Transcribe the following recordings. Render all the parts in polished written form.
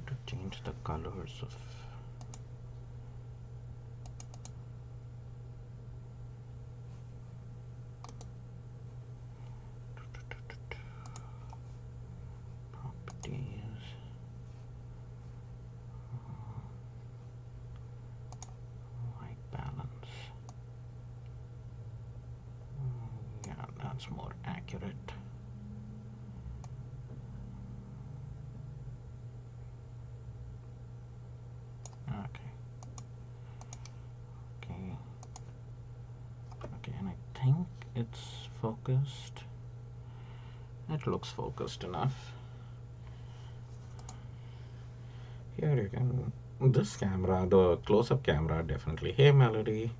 to change the colors of properties. White balance. Yeah, that's more accurate. Okay. Okay. Okay, and I think it's focused. It looks focused enough. Here you can, this camera, the close-up camera, definitely. Hey, Melody.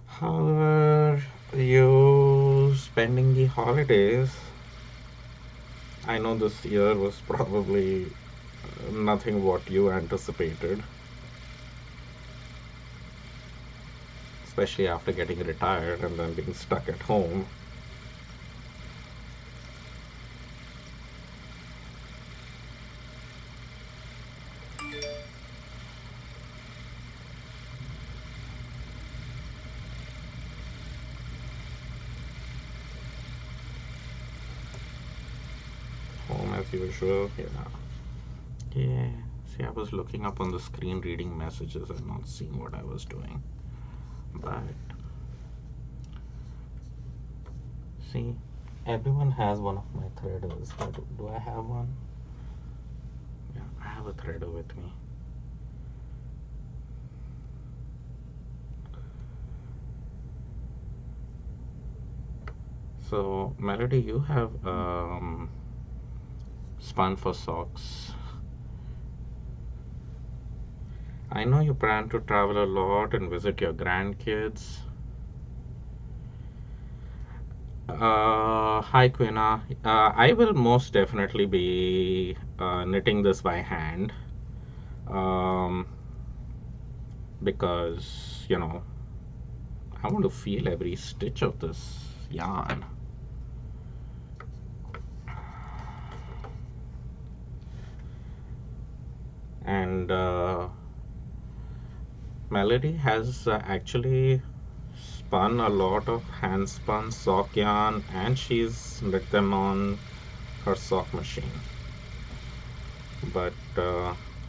How are you spending the holidays? I know this year was probably nothing what you anticipated, especially after getting retired and then being stuck at home. Home as usual, yeah. Yeah. See, I was looking up on the screen reading messages and not seeing what I was doing. But see, everyone has one of my threaders. Do I have one? Yeah, I have a threader with me. So, Melody, you have spun for socks. I know you plan to travel a lot and visit your grandkids. Hi, Quina. I will most definitely be knitting this by hand um, because, I want to feel every stitch of this yarn. And Melody has actually spun a lot of hand spun sock yarn and she's knit them on her sock machine. But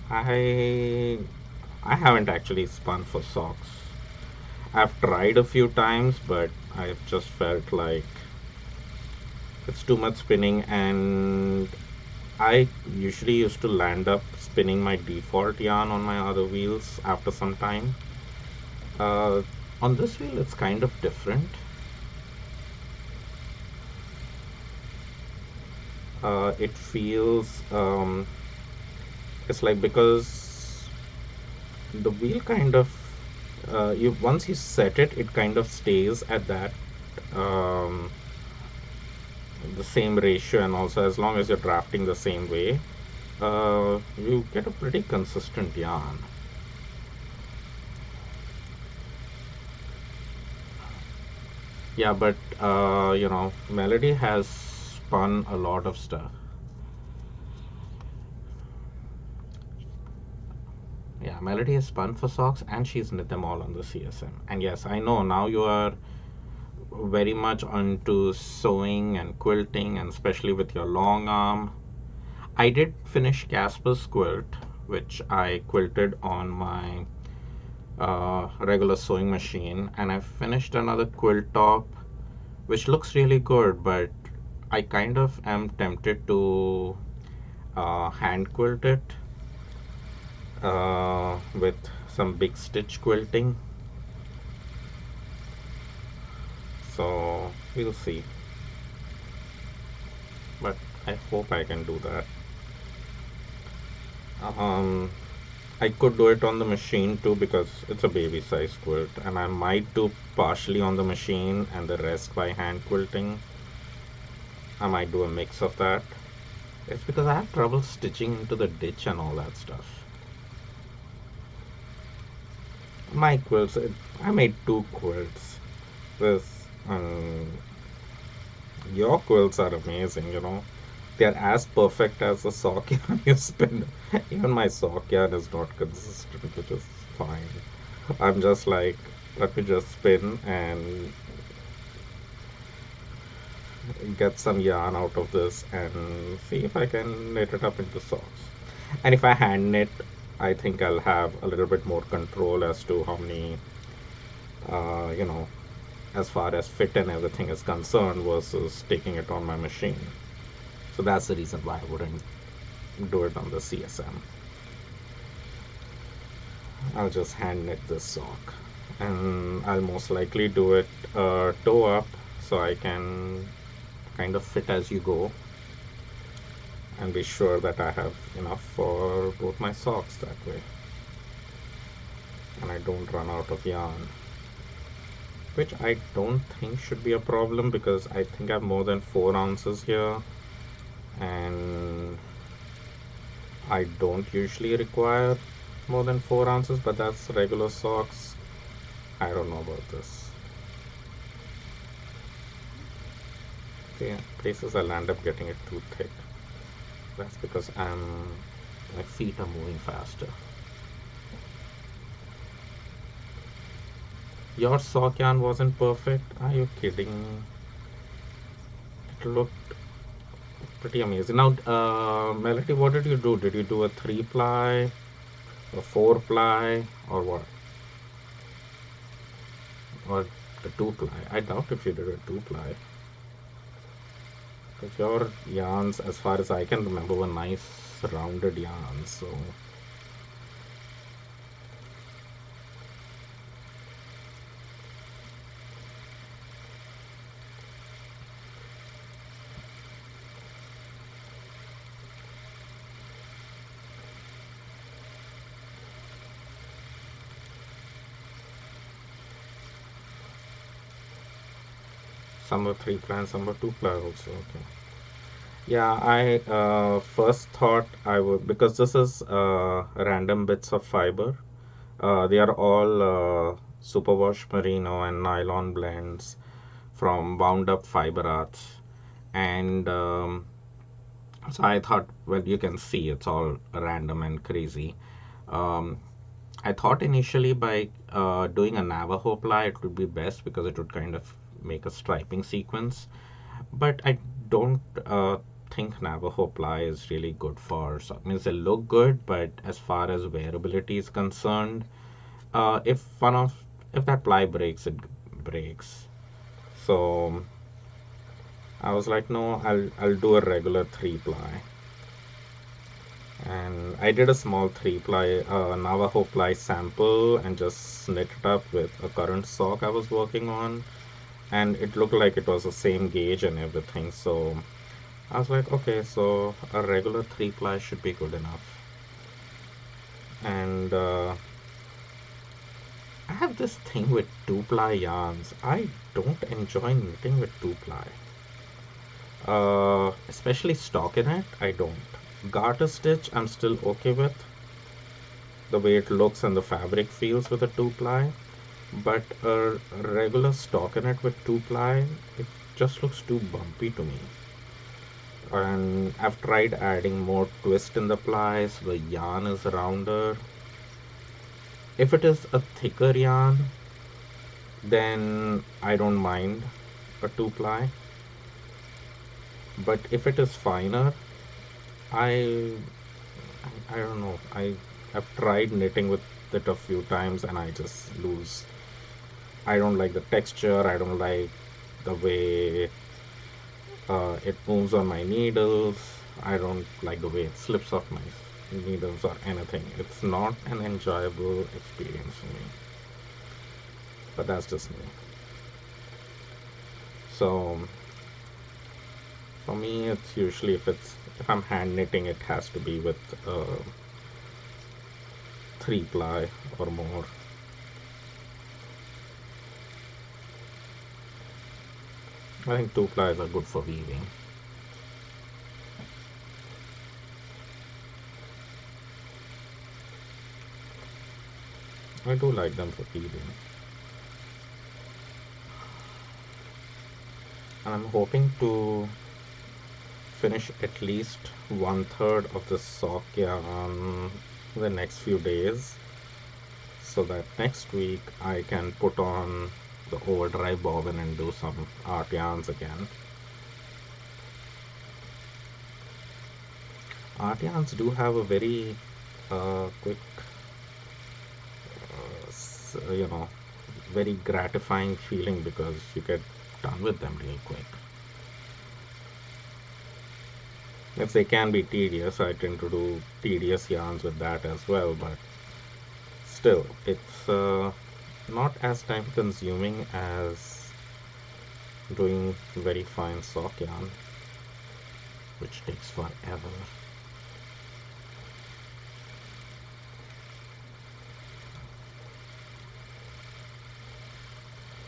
I I haven't actually spun for socks. I've tried a few times, but I've just felt like it's too much spinning, and I usually used to land up spinning my default yarn on my other wheels after some time. Uh, on this wheel, it's kind of different. It feels it's like because the wheel kind of you once you set it, it kind of stays at that um, the same ratio, and also as long as you're drafting the same way, you get a pretty consistent yarn. Yeah, but Melody has spun a lot of stuff. Yeah, Melody has spun for socks and she's knit them all on the CSM. And yes, I know now you are very much onto sewing and quilting, and especially with your long arm. I did finish Casper's quilt, which I quilted on my regular sewing machine, and I finished another quilt top, which looks really good, but I kind of am tempted to hand quilt it with some big stitch quilting. So we'll see, but I hope I can do that. Um, I could do it on the machine too because it's a baby size quilt, and I might do partially on the machine and the rest by hand quilting. I might do a mix of that. It's because I have trouble stitching into the ditch and all that stuff. My quilts, I made two quilts. This, your quilts are amazing. They're as perfect as the sock yarn you spin. Even my sock yarn is not consistent, which is fine. I'm just like, let me just spin and get some yarn out of this and see if I can knit it up into socks. And if I hand knit, I think I'll have a little bit more control as to how many, uh, you know, as far as fit and everything is concerned versus taking it on my machine. So that's the reason why I wouldn't do it on the CSM. I'll just hand knit this sock, and I'll most likely do it toe up so I can kind of fit as you go and be sure that I have enough for both my socks that way and I don't run out of yarn, which I don't think should be a problem because I think I have more than 4 ounces here and I don't usually require more than 4 ounces, but that's regular socks. I don't know about this. Okay, places I'll end up getting it too thick. That's because my feet are moving faster. Your sock yarn wasn't perfect. Are you kidding? It looked pretty amazing. Now, Melody, what did you do? Did you do a 3 ply, a 4 ply, or what? Or a 2 ply? I doubt if you did a 2 ply. Because your yarns, as far as I can remember, were nice rounded yarns. So some were 3 ply and some were 2 ply also. Okay. Yeah, I first thought I would because this is random bits of fiber. They are all superwash merino and nylon blends from Wound Up Fiber Arts, and so I thought, well, you can see it's all random and crazy. Um, I thought initially by doing a Navajo ply it would be best because it would kind of make a striping sequence, but I don't think Navajo ply is really good for. So, means they look good, but as far as wearability is concerned, if one of if that ply breaks, it breaks. So I was like, no, I'll do a regular 3 ply, and I did a small 3 ply Navajo ply sample and just knit it up with a current sock I was working on, and it looked like it was the same gauge and everything. So I was like, okay, so a regular 3 ply should be good enough. And I have this thing with 2 ply yarns. I don't enjoy knitting with 2 ply. Especially stockinette, I don't. Garter stitch, I'm still okay with the way it looks and the fabric feels with a 2 ply. But a regular stockinette with 2 ply, it just looks too bumpy to me. And I've tried adding more twist in the ply so the yarn is rounder. If it is a thicker yarn, then I don't mind a 2 ply. But if it is finer, I I don't know. I've tried knitting with it a few times and I just lose. I don't like the texture. I don't like the way it moves on my needles. I don't like the way it slips off my needles or anything. It's not an enjoyable experience for me. But that's just me. So for me, it's usually if I'm hand knitting, it has to be with 3 ply or more. I think 2 plies are good for weaving. I do like them for weaving. And I'm hoping to finish at least one third of the sock yarn the next few days so that next week I can put on the overdrive bobbin and do some art yarns again. Art yarns do have a very quick, you know, very gratifying feeling because you get done with them real quick. Yes, they can be tedious. I tend to do tedious yarns with that as well, but still, it's not as time consuming as doing very fine sock yarn, which takes forever.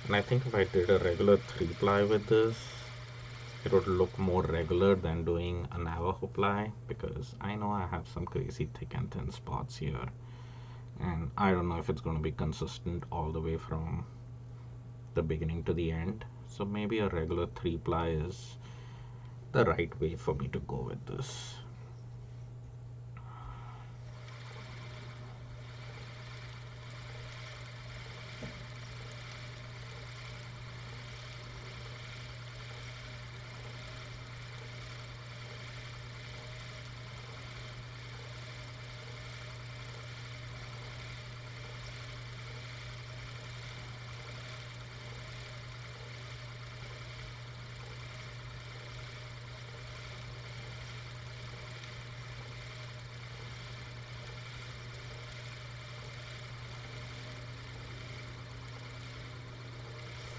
And I think if I did a regular 3-ply with this, it would look more regular than doing a Navajo ply because I know I have some crazy thick and thin spots here. And I don't know if it's going to be consistent all the way from the beginning to the end. So maybe a regular 3-ply is the right way for me to go with this.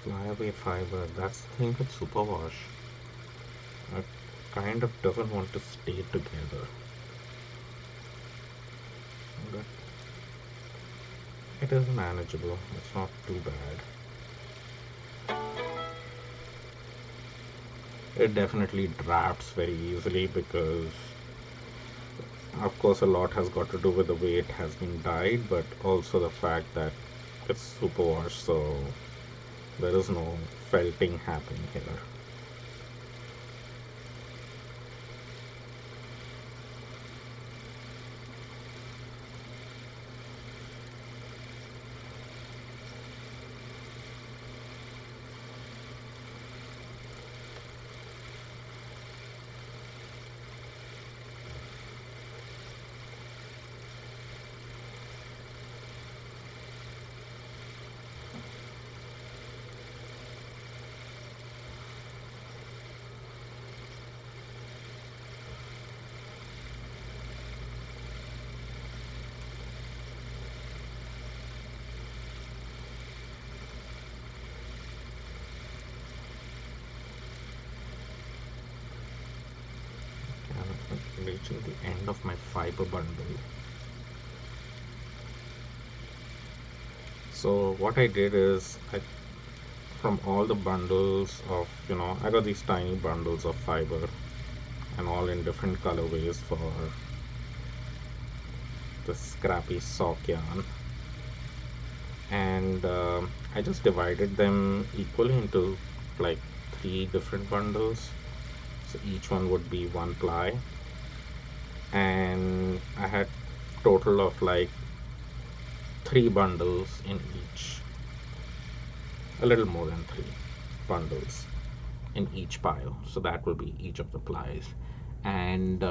Flyaway fiber, that's the thing with superwash. It kind of doesn't want to stay together. But it is manageable, it's not too bad. It definitely drafts very easily because of course a lot has got to do with the way it has been dyed, but also the fact that it's superwash, so there is no felting happening here. I'm reaching the end of my fiber bundle. So what I did is from all the bundles of, I got these tiny bundles of fiber and all in different colorways for the scrappy sock yarn. And I just divided them equally into like 3 different bundles. So each one would be 1 ply. And I had total of like 3 bundles in each, a little more than 3 bundles in each pile. So that will be each of the plies. And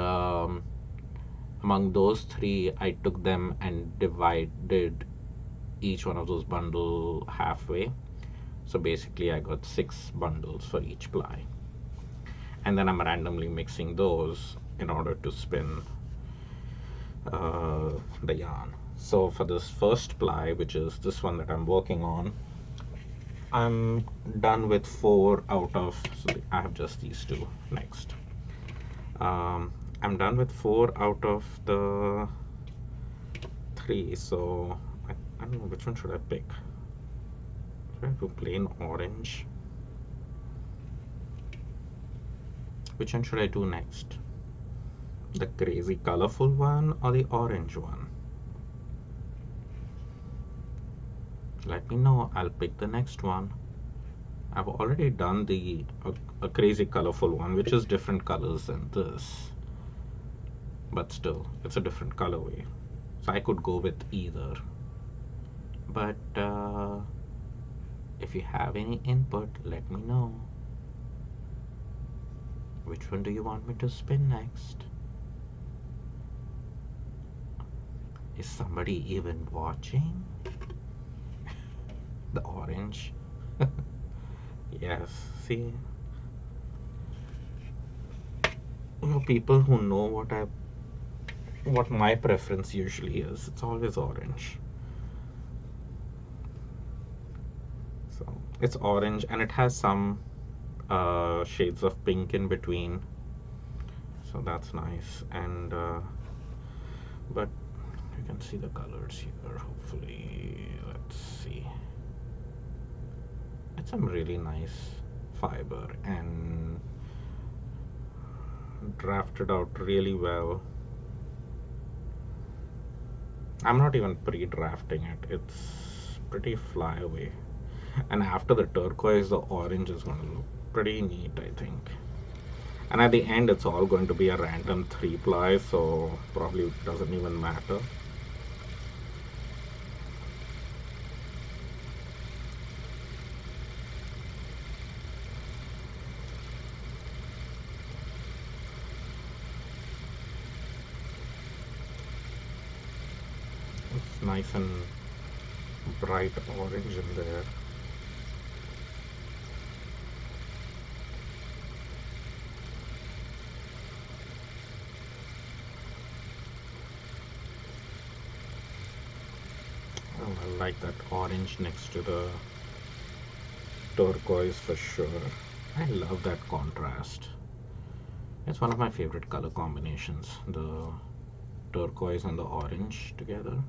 among those 3, I took them and divided each one of those bundle halfway. So basically I got 6 bundles for each ply. And then I'm randomly mixing those in order to spin the yarn. So for this first ply, which is this one that I'm working on, I'm done with 4 out of, so I have just these 2 next. I'm done with 4 out of the 3, so I don't know which one should I pick. Should I do plain orange? Which one should I do next? The crazy colorful one or the orange one? Let me know, I'll pick the next one. I've already done a crazy colorful one, which is different colors than this, but still, it's a different colorway. So I could go with either. But if you have any input, let me know. Which one do you want me to spin next? Is somebody even watching? The orange. Yes, see, people who know what my preference usually is, it's always orange. So it's orange and it has some shades of pink in between, so that's nice. And but you can see the colors here, hopefully. Let's see. It's some really nice fiber and drafted out really well. I'm not even pre-drafting it, it's pretty flyaway. And after the turquoise, the orange is going to look pretty neat, I think. And at the end, it's all going to be a random 3-ply, so probably it doesn't even matter. It's nice and bright orange in there. Oh, I like that orange next to the turquoise for sure. I love that contrast. It's one of my favorite color combinations, the turquoise and the orange together.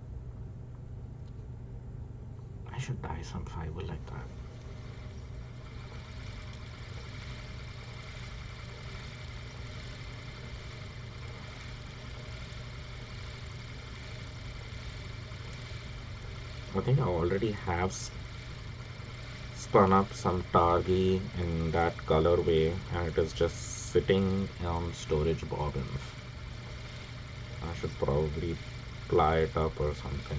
I should dye some fiber like that. I think I already have spun up some Targi in that colorway and it is just sitting on storage bobbins. I should probably ply it up or something.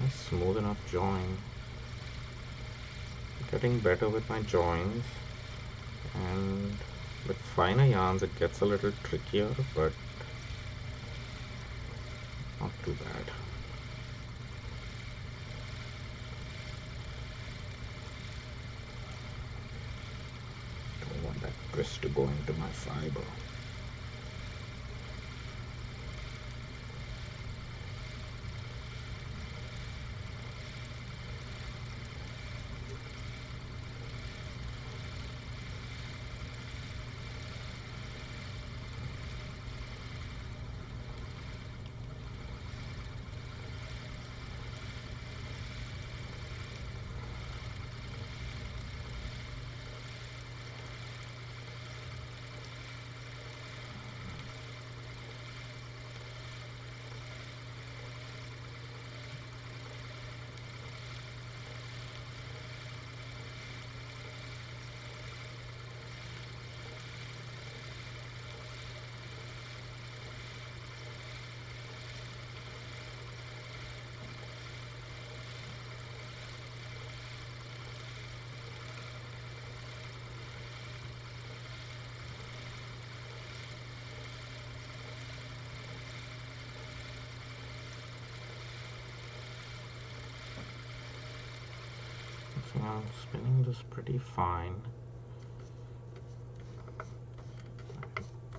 Nice smooth enough join. Getting better with my joins, and with finer yarns it gets a little trickier, but not too bad. Don't want that twist to go into my fiber. So I'm spinning this pretty fine.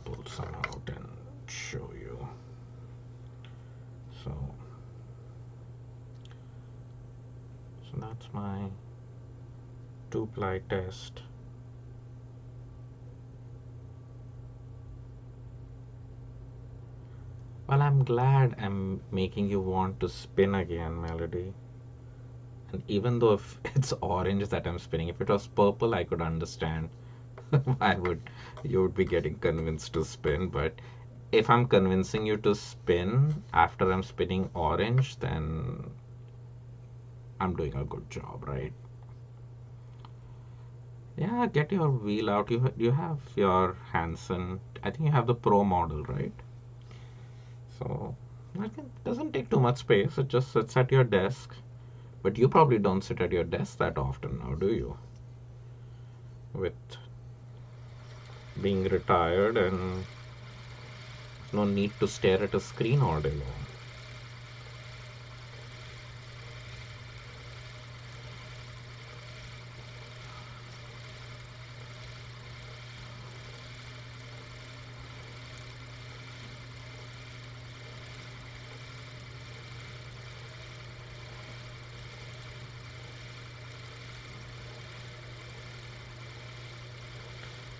Pull some out and show you. So that's my 2-ply test. Well, I'm glad I'm making you want to spin again, Melody. And even though if it's orange that I'm spinning, if it was purple, I could understand why would you would be getting convinced to spin. But if I'm convincing you to spin after I'm spinning orange, then I'm doing a good job, right? Yeah, get your wheel out. You have your Hanson. I think you have the Pro model, right? So doesn't take too much space. It just sits at your desk. But you probably don't sit at your desk that often now, do you? With being retired and no need to stare at a screen all day long.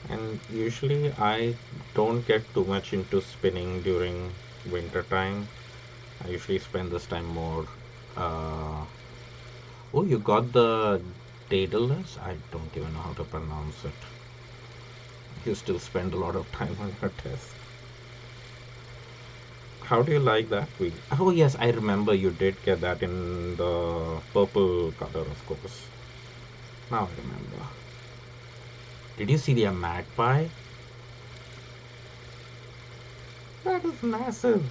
And usually I don't get too much into spinning during winter time. I usually spend this time more. Uh, oh, you got the Daedalus? I don't even know how to pronounce it. You still spend a lot of time on your test. How do you like that wheel? Oh, yes, I remember you did get that in the purple color, of course. Now I remember. Did you see the magpie? That is massive.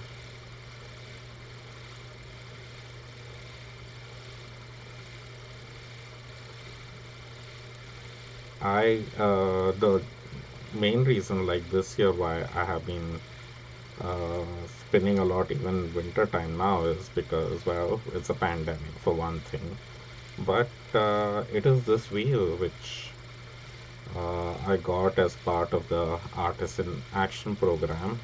The main reason, like this year, why I have been spinning a lot even winter time now is because, well, it's a pandemic for one thing, but it is this wheel which I got as part of the Artisan Action Program.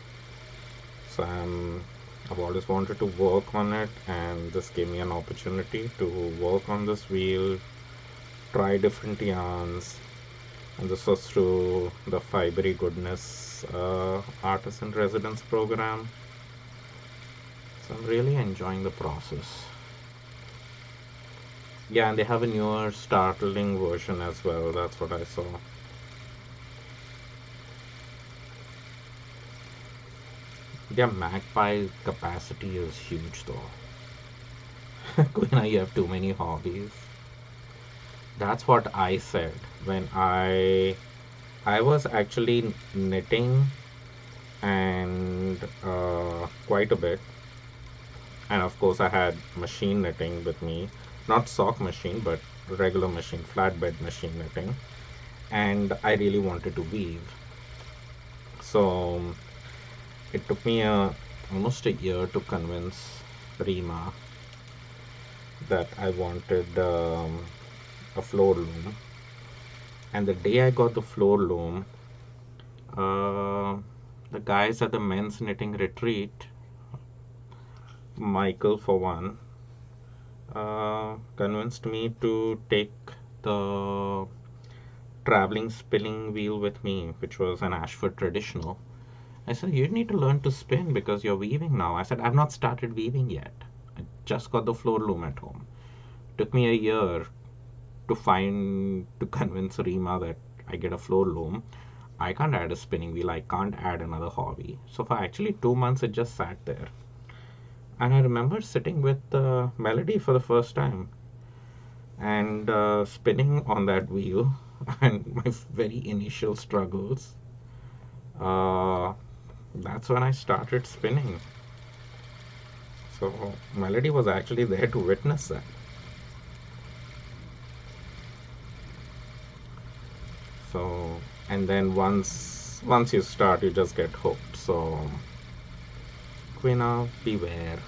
So I've always wanted to work on it, and this gave me an opportunity to work on this wheel, try different yarns, and this was through the Fibery Goodness Artisan Residence Program. So I'm really enjoying the process. Yeah, and they have a newer, startling version as well. That's what I saw. Their magpie capacity is huge, though. Quina, you have too many hobbies. That's what I said when I was actually knitting and quite a bit, and of course I had machine knitting with me, not sock machine, but regular machine, flatbed machine knitting, and I really wanted to weave. So it took me almost a year to convince Rima that I wanted a floor loom. And the day I got the floor loom, uh, the guys at the men's knitting retreat, Michael for one, convinced me to take the traveling spinning wheel with me, which was an Ashford traditional. I said, you need to learn to spin because you're weaving now. I said, I've not started weaving yet. I just got the floor loom at home. Took me a year to convince Rima that I get a floor loom. I can't add a spinning wheel. I can't add another hobby. So for actually 2 months, it just sat there. And I remember sitting with Melody for the first time and spinning on that wheel and my very initial struggles. Uh, that's when I started spinning. So Melody was actually there to witness that. So and then once you start, you just get hooked. So Quina, beware.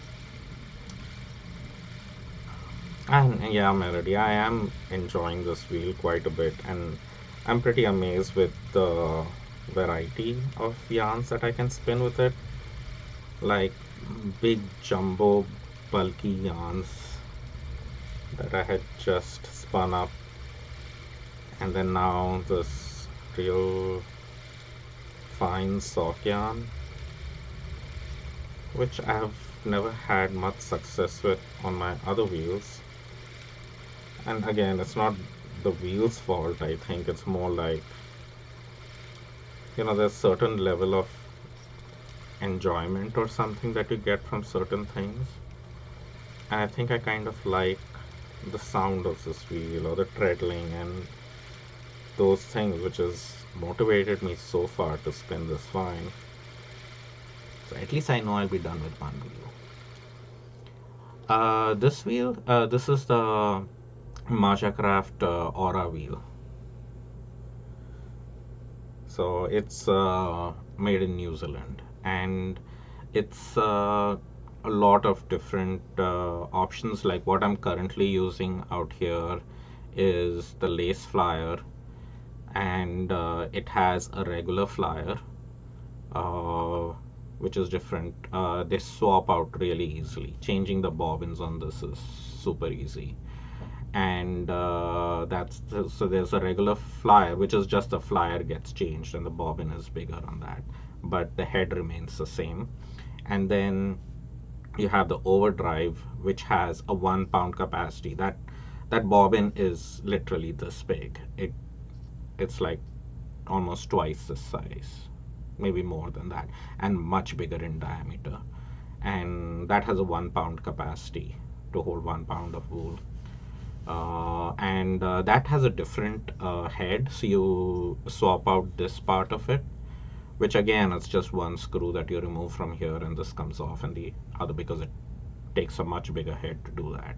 And yeah, Melody, I am enjoying this wheel quite a bit, and I'm pretty amazed with the variety of yarns that I can spin with it. Like big jumbo bulky yarns that I had just spun up, and then now this real fine sock yarn, which I have never had much success with on my other wheels. And again, it's not the wheel's fault. I think it's more like, there's certain level of enjoyment or something that you get from certain things. And I think I kind of like the sound of this wheel or the treadling and those things, which has motivated me so far to spin this fine. So at least I know I'll be done with one wheel. This wheel, this is the Majacraft Aura wheel. So it's made in New Zealand, and it's a lot of different options. Like what I'm currently using out here is the lace flyer, and it has a regular flyer, uh, which is different. They swap out really easily. Changing the bobbins on this is super easy. And so there's a regular flyer, which is just the flyer gets changed and the bobbin is bigger on that, but the head remains the same. And then you have the overdrive, which has a 1 pound capacity. That bobbin is literally this big. It's like almost twice the size, maybe more than that, and much bigger in diameter. And that has a 1 pound capacity to hold 1 pound of wool. And that has a different head, so you swap out this part of it, which again it's just one screw that you remove from here, and this comes off, and the other, because it takes a much bigger head to do that.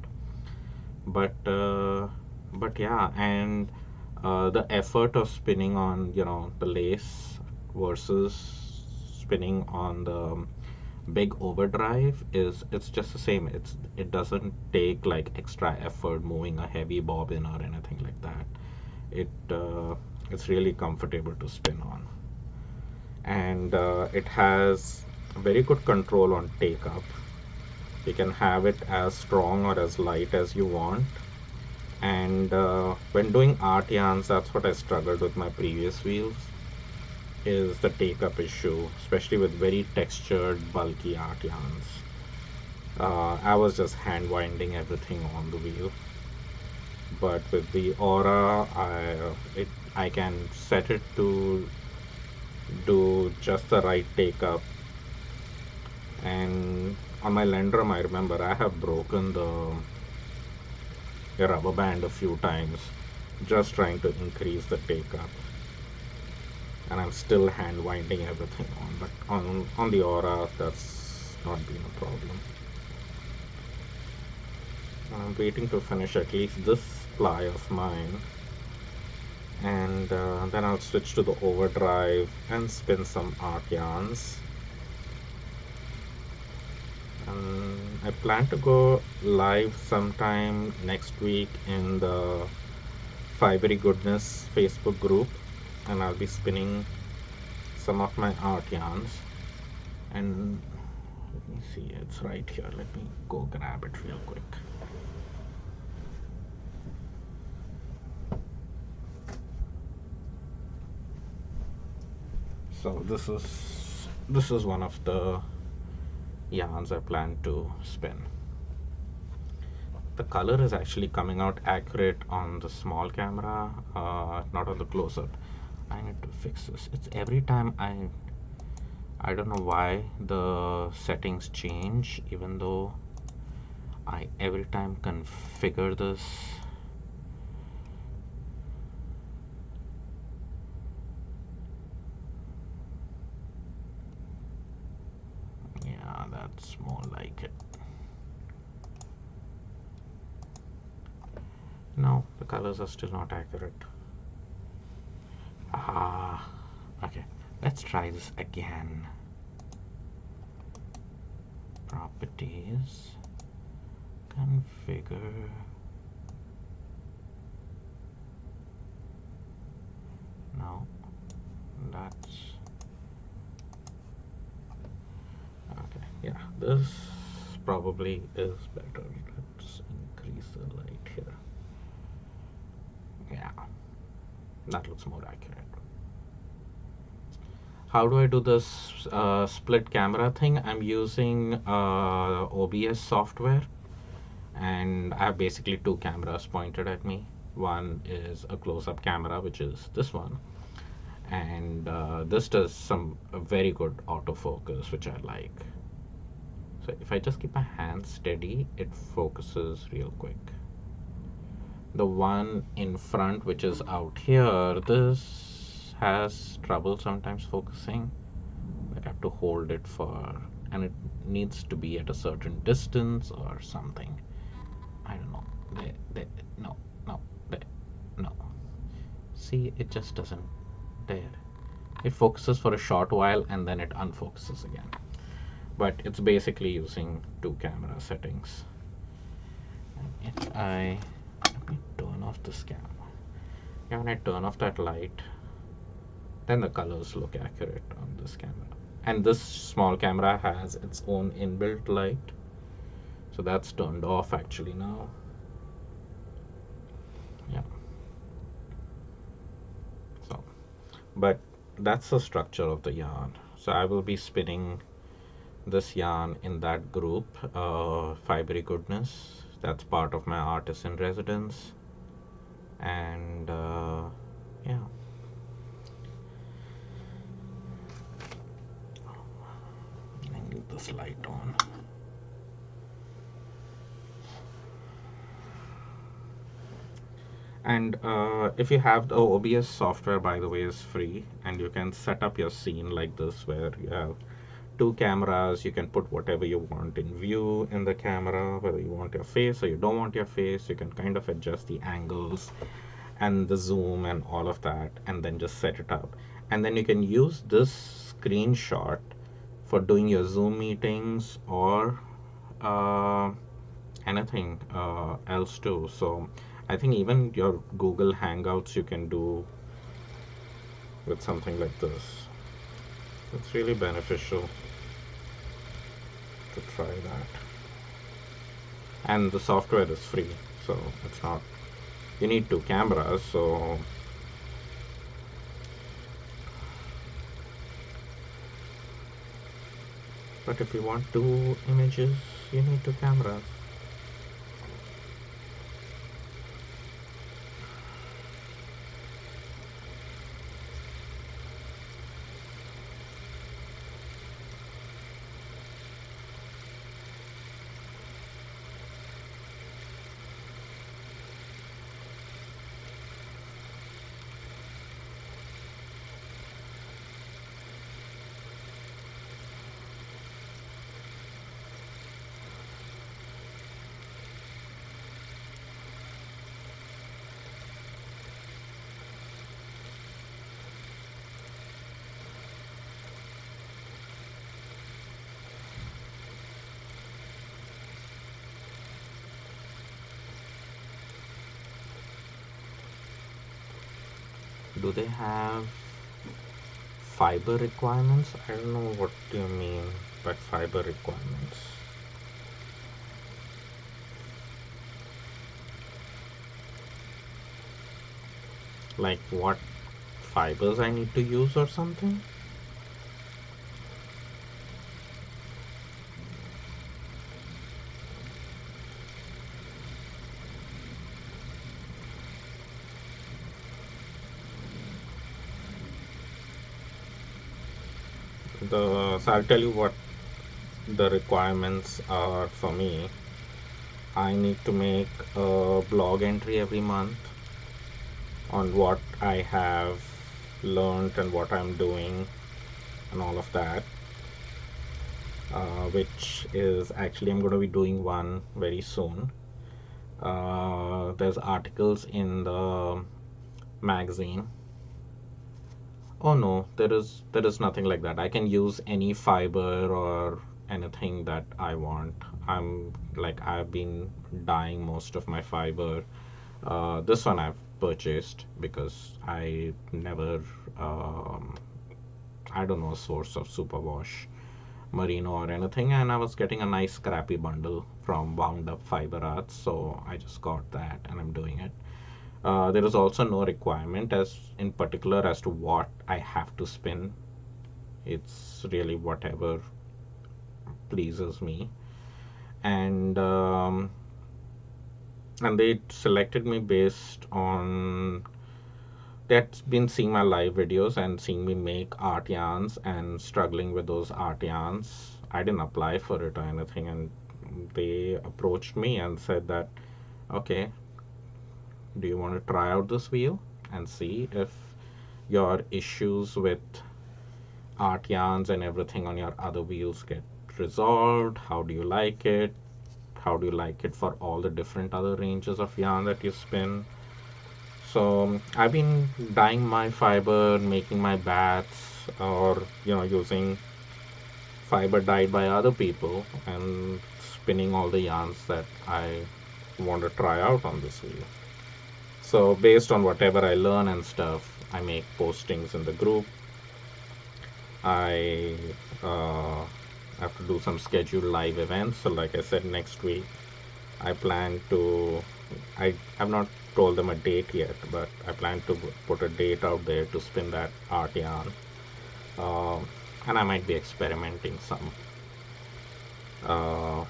But yeah, and the effort of spinning on the lace versus spinning on the big overdrive it's just the same. It doesn't take like extra effort moving a heavy bobbin or anything like that. It's really comfortable to spin on, and it has very good control on take up. You can have it as strong or as light as you want. And when doing art yarns, that's what I struggled with my previous wheels, is the take up issue, especially with very textured, bulky art yarns. I was just hand winding everything on the wheel. But with the Aura, I can set it to do just the right take up. And on my Lendrum, I remember I have broken the rubber band a few times just trying to increase the take up. And I'm still hand winding everything on, but on the Aura that's not been a problem. And I'm waiting to finish at least this ply of mine, and then I'll switch to the overdrive and spin some art yarns. I plan to go live sometime next week in the Fibery Goodness Facebook group, and I'll be spinning some of my art yarns. And let me see, it's right here. Let me go grab it real quick. So this is one of the yarns I plan to spin. The color is actually coming out accurate on the small camera, not on the close-up. I need to fix this. It's every time I don't know why the settings change, even though I every time configure this. Yeah, that's more like it. No, the colors are still not accurate. Okay, let's try this again. Properties, configure. No, that's okay. Yeah, this probably is better. Let's increase the light here. Yeah, that looks more accurate. How do I do this split camera thing? I'm using OBS software, and I have basically two cameras pointed at me. One is a close-up camera, which is this one, and this does some very good autofocus, which I like. So if I just keep my hand steady, it focuses real quick. The one in front, which is out here, this has trouble sometimes focusing. Like I have to hold it for, and it needs to be at a certain distance or something. I don't know. There, no, no, there, no. See, it just doesn't. There. It focuses for a short while and then it unfocuses again. But it's basically using two camera settings. And if I let me turn off this camera. Yeah, when I turn off that light, then the colors look accurate on this camera. And this small camera has its own inbuilt light. So that's turned off actually now. Yeah. So, but that's the structure of the yarn. So I will be spinning this yarn in that group, Fibery Goodness. That's part of my artist in residence. And yeah. I need this light on. And if you have the OBS software, by the way, is free, and you can set up your scene like this, where you have two cameras. You can put whatever you want in view in the camera, whether you want your face or you don't want your face. You can kind of adjust the angles and the zoom and all of that, and then just set it up. And then you can use this screenshot for doing your Zoom meetings or uh, anything else too. So I think even your Google Hangouts you can do with something like this. It's really beneficial to try that. And the software is free, so it's not, you need two cameras, so but if you want two images, you need two cameras. Do they have fiber requirements? I don't know what you mean by fiber requirements. Like what fibers I need to use or something? So I'll tell you what the requirements are for me. I need to make a blog entry every month on what I have learned and what I'm doing and all of that, which is actually I'm going to be doing one very soon. There's articles in the magazine. Oh no, there is nothing like that. I can use any fiber or anything that I want. I'm like I've been dyeing most of my fiber. This one I've purchased because I never I don't know a source of superwash merino or anything, and I was getting a nice scrappy bundle from Wound Up Fiber Arts, so I just got that and I'm doing it. There is also no requirement as in particular as to what I have to spin. It's really whatever pleases me. And And they selected me based on that's been seeing my live videos and seeing me make art yarns and struggling with those art yarns. I didn't apply for it or anything, and they approached me and said that, okay, do you want to try out this wheel and see if your issues with art yarns and everything on your other wheels get resolved? How do you like it? How do you like it for all the different other ranges of yarn that you spin? So I've been dyeing my fiber, making my bats, or using fiber dyed by other people and spinning all the yarns that I want to try out on this wheel. So based on whatever I learn and stuff, I make postings in the group. I uh, have to do some scheduled live events. So like I said, next week I plan to. I have not told them a date yet, but I plan to put a date out there to spin that art yarn. Um, and I might be experimenting some uh,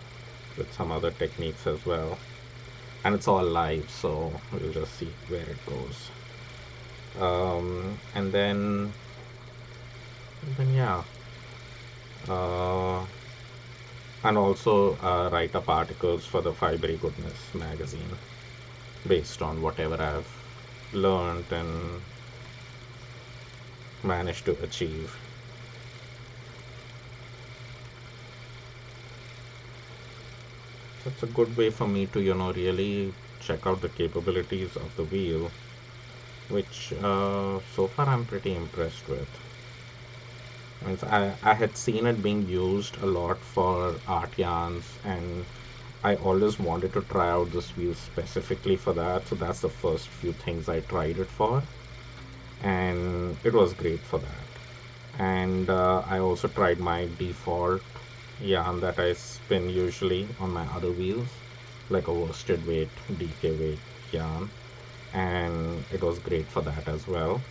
with some other techniques as well. And it's all live, so we'll just see where it goes. And then yeah, uh, and also write up articles for the Fibery Goodness magazine based on whatever I've learned and managed to achieve. So it's a good way for me to, really check out the capabilities of the wheel, which so far I'm pretty impressed with. Means I had seen it being used a lot for art yarns, and I always wanted to try out this wheel specifically for that. So that's the first few things I tried it for, and it was great for that. And I also tried my default yarn that I spin usually on my other wheels, like a worsted weight, DK weight yarn, and it was great for that as well.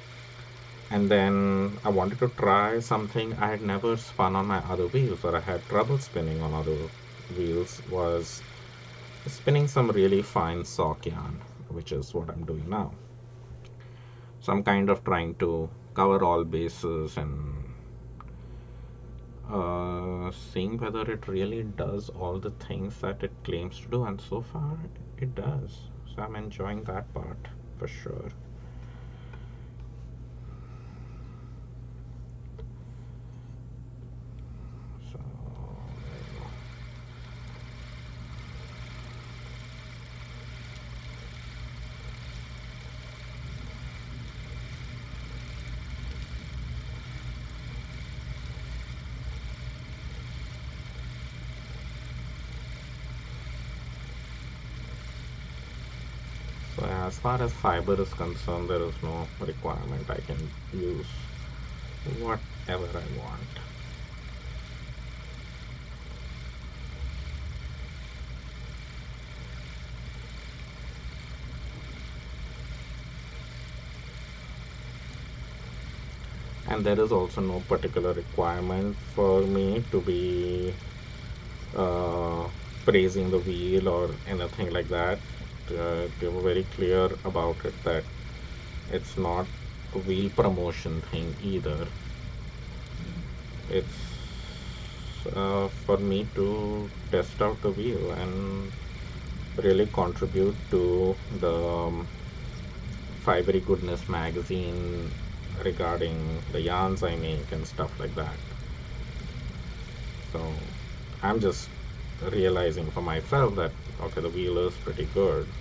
And then I wanted to try something I had never spun on my other wheels, or I had trouble spinning on other wheels, was spinning some really fine sock yarn, which is what I'm doing now. So I'm kind of trying to cover all bases and seeing whether it really does all the things that it claims to do, and so far it does. So I'm enjoying that part for sure. So So as far as fiber is concerned, there is no requirement. I can use whatever I want. And there is also no particular requirement for me to be uh, praising the wheel or anything like that. They were very clear about it that it's not a wheel promotion thing either. It's for me to test out the wheel and really contribute to the Fibery Goodness magazine regarding the yarns I make and stuff like that. So I'm just realizing for myself that okay, the wheel is pretty good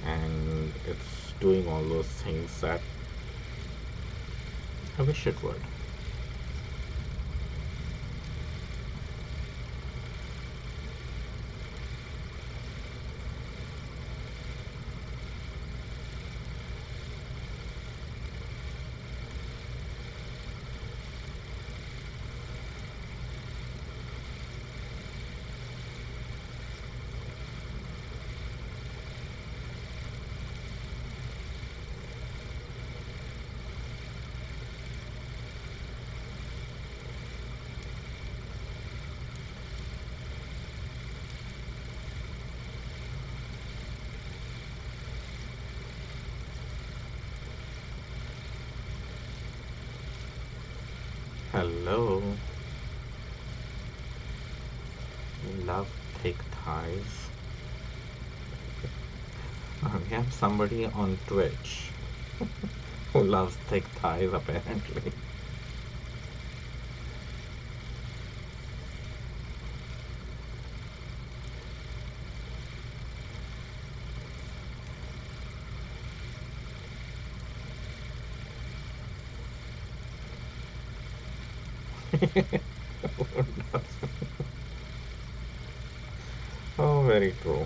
and it's doing all those things that I wish it would. Hello. You love thick thighs. We have somebody on Twitch who loves thick thighs apparently. Oh, very true.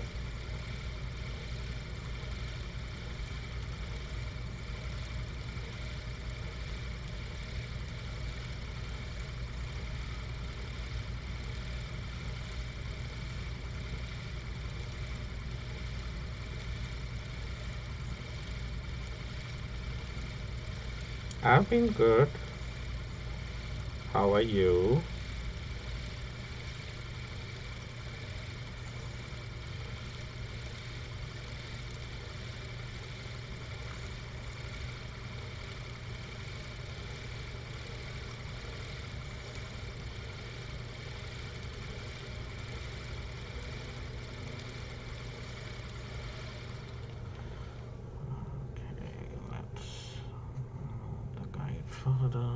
I've been good. How are you? Okay, let's the guide further.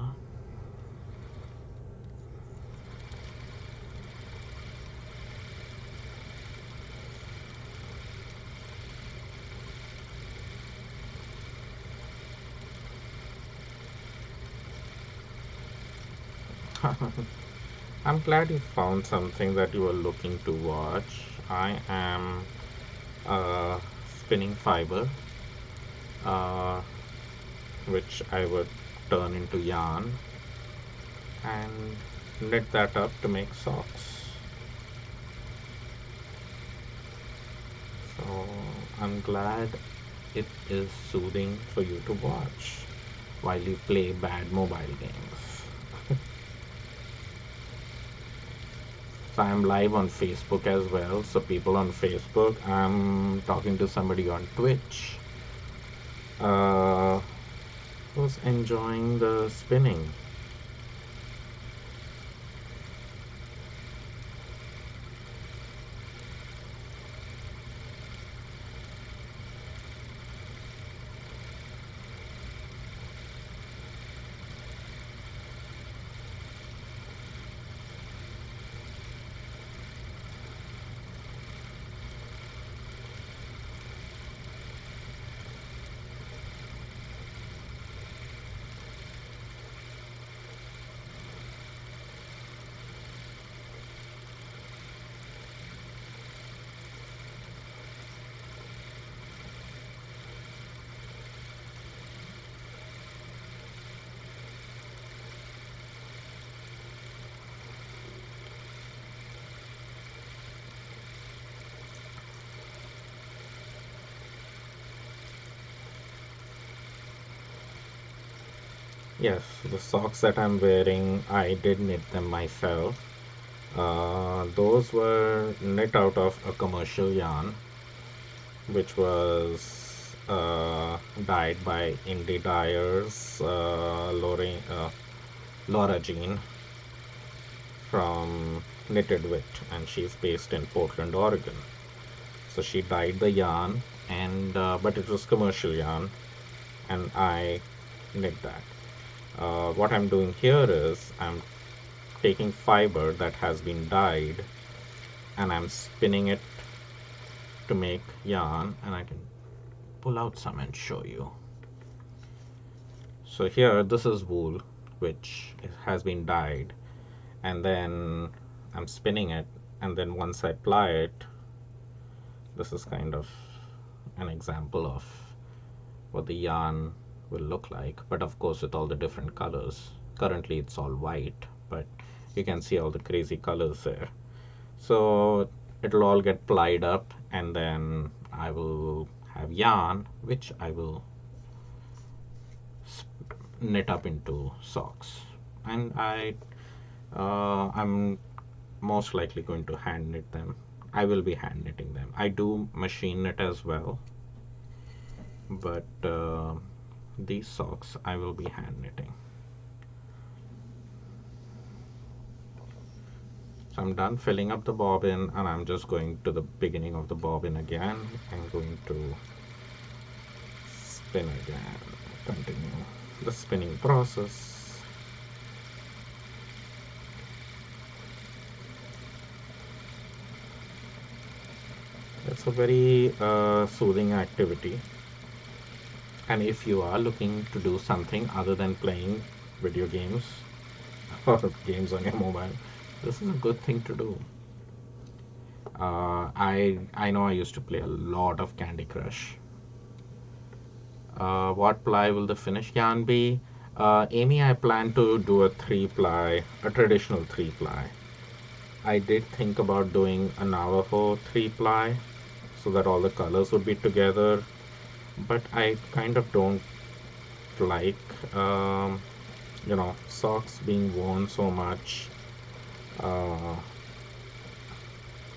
I'm glad you found something that you were looking to watch. I am spinning fiber, uh, which I would turn into yarn and knit that up to make socks. So I'm glad it is soothing for you to watch while you play bad mobile games. So I'm live on Facebook as well. So people on Facebook, I'm talking to somebody on Twitch uh, who's enjoying the spinning. Yes, the socks that I'm wearing, I did knit them myself. Those were knit out of a commercial yarn, which was dyed by indie dyers, Laura Jean from Knitted Wit, and she's based in Portland, Oregon. So she dyed the yarn, and but it was commercial yarn, and I knit that. What I'm doing here is I'm taking fiber that has been dyed and I'm spinning it to make yarn, and I can pull out some and show you. So here this is wool which has been dyed, and then I'm spinning it, and then once I apply it, this is kind of an example of what the yarn will look like, but of course with all the different colors. Currently it's all white, but you can see all the crazy colors there. So it'll all get plied up, and then I will have yarn which I will knit up into socks. And I'm most likely going to hand knit them. I will be hand knitting them. I do machine knit as well, but these socks I will be hand knitting. I'm done filling up the bobbin, and I'm just going to the beginning of the bobbin again. I'm going to spin again, continue the spinning process. It's a very soothing activity, and if you are looking to do something other than playing video games or games on your mobile, this is a good thing to do. I know I used to play a lot of Candy Crush. What ply will the finish yarn be? Amy, I plan to do a three ply, a traditional three ply. I did think about doing a Navajo three ply so that all the colors would be together, but I kind of don't like, socks being worn so much. Uh,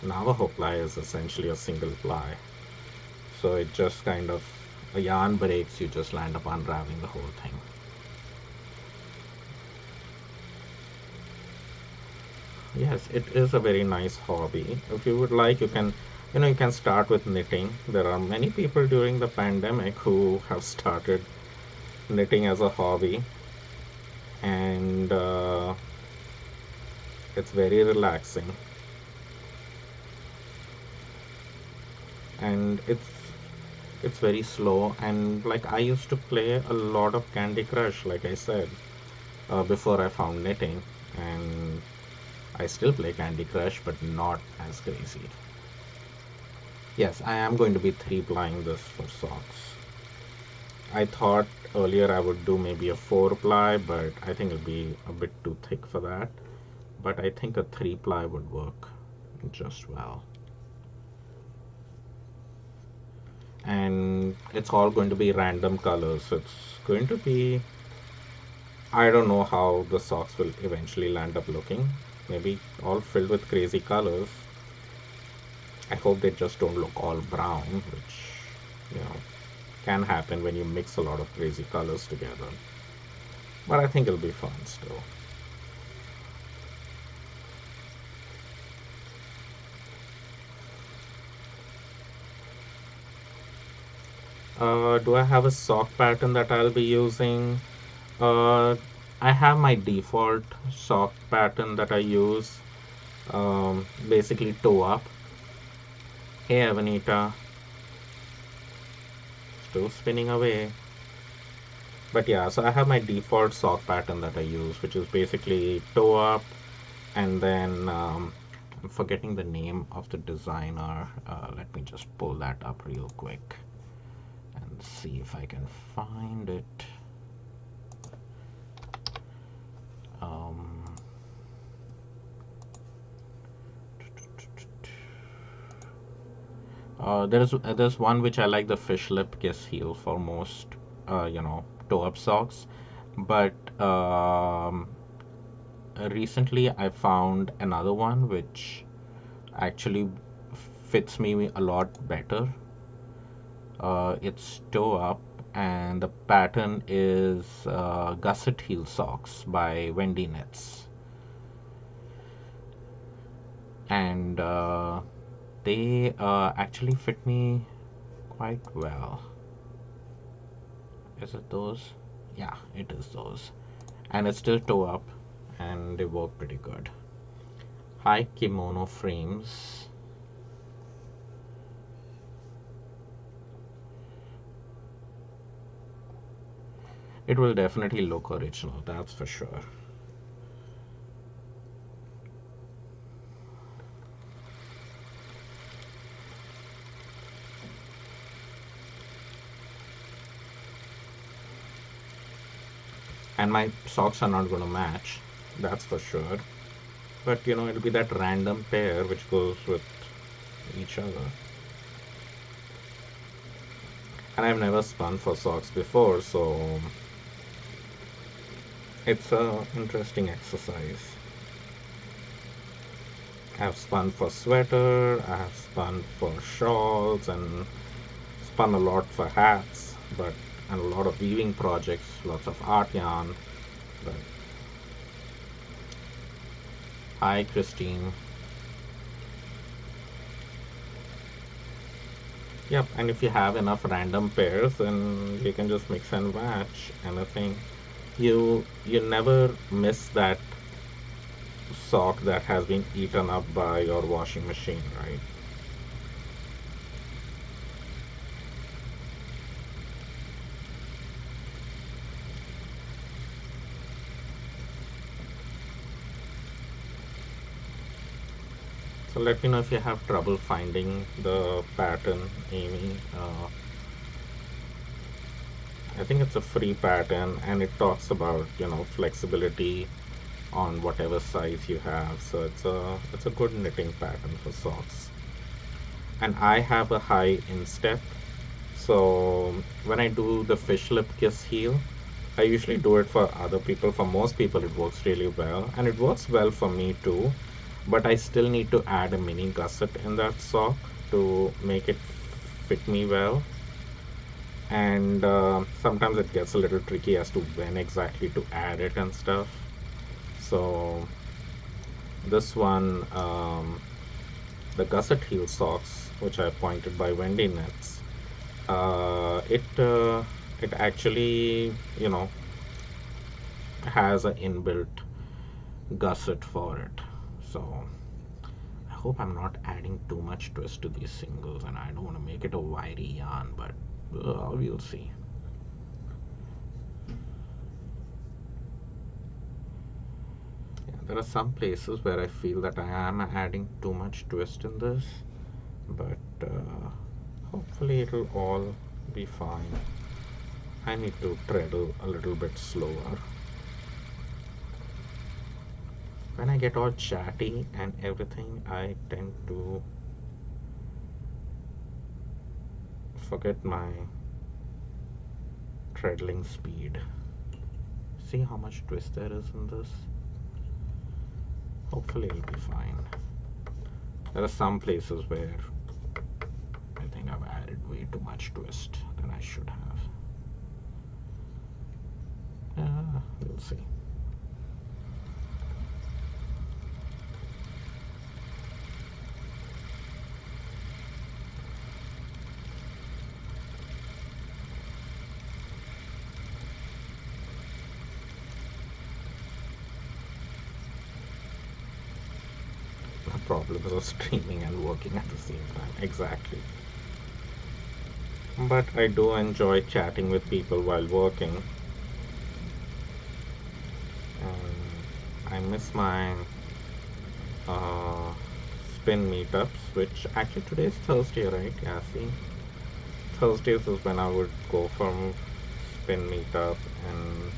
Navajo ply is essentially a single ply, so it just kind of a yarn breaks, you just land up unraveling the whole thing. Yes, it is a very nice hobby. If you would like, you can start with knitting. There are many people during the pandemic who have started knitting as a hobby, and it's very relaxing. And it's very slow. And like I used to play a lot of Candy Crush, like I said, before I found knitting, and I still play Candy Crush, but not as crazy. Yes, I am going to be three plying this for socks. I thought earlier I would do maybe a four ply, but I think it'll be a bit too thick for that. But I think a three ply would work just well. And it's all going to be random colors. It's going to be, I don't know how the socks will eventually land up looking. Maybe all filled with crazy colors. I hope they just don't look all brown, which, you know, can happen when you mix a lot of crazy colors together. But I think it'll be fun still. Do I have a sock pattern that I'll be using? Uh, I have my default sock pattern that I use. Basically toe up. Hey Avanita, still spinning away. But yeah, so I have my default sock pattern that I use, which is basically toe up, and then I'm forgetting the name of the designer. Let me just pull that up real quick and see if I can find it. Um, there's one which I like, the fish lip kiss heel for most toe up socks, but recently I found another one which actually fits me a lot better. It's toe up, and the pattern is gusset heel socks by Wendy Knits, and they actually fit me quite well. Is it those? Yeah, it is those. And it's still toe up, and they work pretty good. Hi, Kimono Frames. It will definitely look original, that's for sure. And my socks are not going to match, that's for sure. But it'll be that random pair which goes with each other. And I've never spun for socks before, so it's a interesting exercise. I've spun for sweater, I have spun for shawls, and spun a lot for hats, but and a lot of weaving projects, lots of art yarn. But hi, Christine. Yep, and if you have enough random pairs, then you can just mix and match anything. You never miss that sock that has been eaten up by your washing machine, right? So let me know if you have trouble finding the pattern, Amy. I think it's a free pattern and it talks about, flexibility on whatever size you have. So it's a good knitting pattern for socks. And I have a high instep. So when I do the fish lip kiss heel, I usually do it for other people. For most people, it works really well, and it works well for me too. But I still need to add a mini gusset in that sock to make it fit me well. And sometimes it gets a little tricky as to when exactly to add it and stuff. So this one, the gusset heel socks, which I pointed by Wendy Nets, it actually has an inbuilt gusset for it. So I hope I'm not adding too much twist to these singles, and I don't want to make it a wiry yarn, but we'll see. Yeah, there are some places where I feel that I am adding too much twist in this, but hopefully it'll all be fine. I need to tread a little bit slower. When I get all chatty and everything, I tend to forget my treadling speed. See how much twist there is in this? Hopefully it'll be fine. There are some places where I think I've added way too much twist than I should have. We'll see. The problems of streaming and working at the same time. Exactly. But I do enjoy chatting with people while working. And I miss my uh, spin meetups, which actually today is Thursday, right? Yeah, see? Thursdays is when I would go from spin meetup and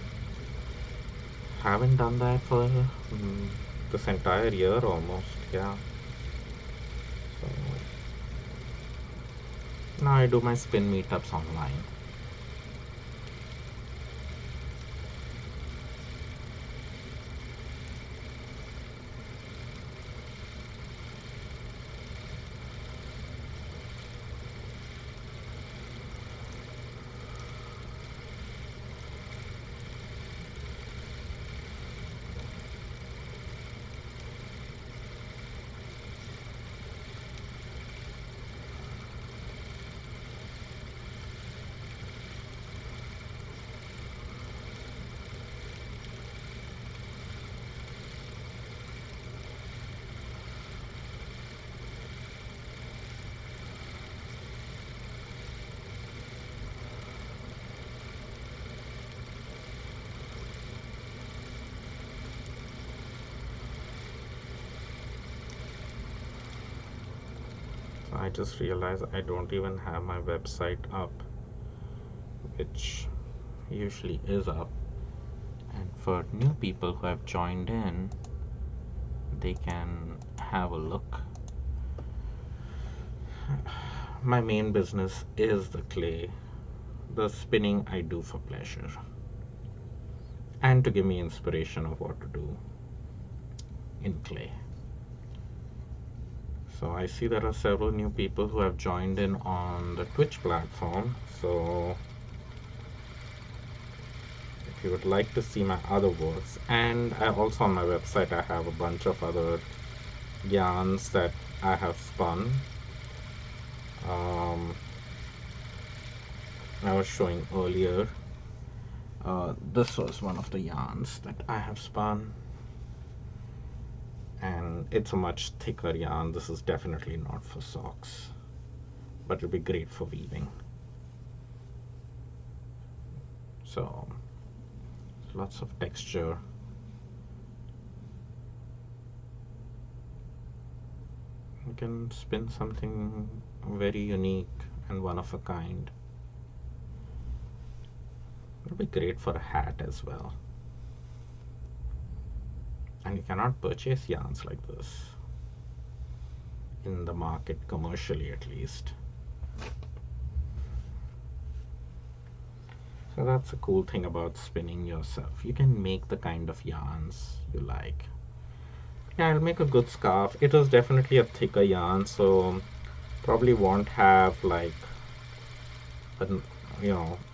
haven't done that for this entire year almost, yeah. So now I do my spin meetups online. So I just realized I don't even have my website up, which usually is up. And for new people who have joined in, they can have a look. My main business is the clay. The spinning I do for pleasure and to give me inspiration of what to do in clay. So I see there are several new people who have joined in on the Twitch platform. So if you would like to see my other works, and I also on my website I have a bunch of other yarns that I have spun. Um, I was showing earlier. This was one of the yarns that I have spun, and it's a much thicker yarn. This is definitely not for socks, but it'll be great for weaving. So lots of texture. You can spin something very unique and one of a kind. It'll be great for a hat as well. And you cannot purchase yarns like this in the market, commercially at least. So that's a cool thing about spinning yourself. You can make the kind of yarns you like. Yeah, I'll make a good scarf. It is definitely a thicker yarn, so probably won't have like a,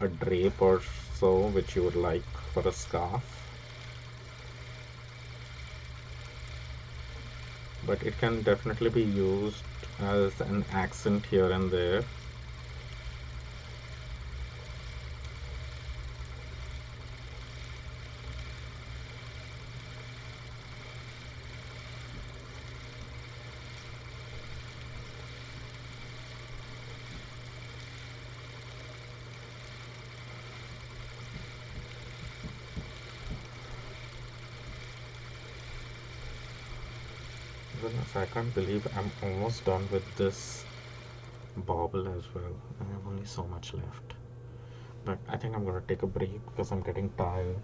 a drape or so which you would like for a scarf. But it can definitely be used as an accent here and there. Goodness, I can't believe I'm almost done with this bauble as well. I have only so much left. But I think I'm gonna take a break because I'm getting tired.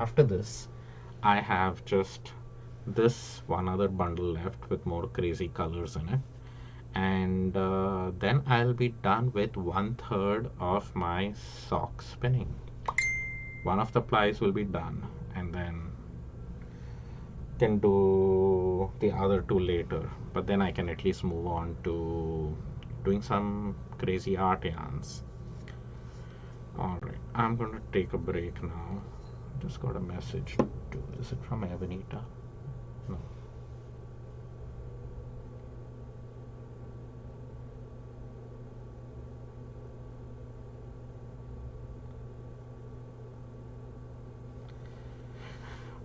After this, I have just this one other bundle left with more crazy colors in it. And then I'll be done with 1/3 of my sock spinning. One of the plies will be done, and then can do the other two later. But then I can at least move on to doing some crazy art yarns. Alright, I'm gonna take a break now. Just got a message. Is it from Evanita? No.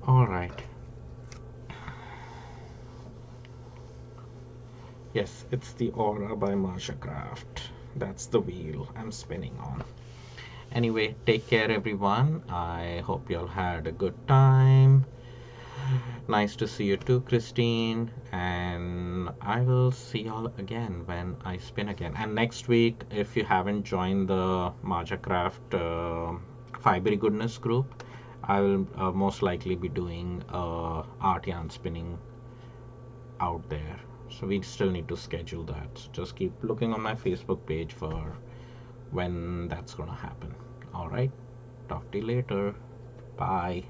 Alright. Yes, it's the Aura by Marsha Craft. That's the wheel I'm spinning on. Anyway, take care everyone. I hope you all had a good time. Nice to see you too, Christine. And I will see y'all again when I spin again. And next week, if you haven't joined the Maja Craft Fibery Goodness group, I will most likely be doing art yarn spinning out there. So we still need to schedule that. So just keep looking on my Facebook page for when that's gonna happen. All right. Talk to you later. Bye.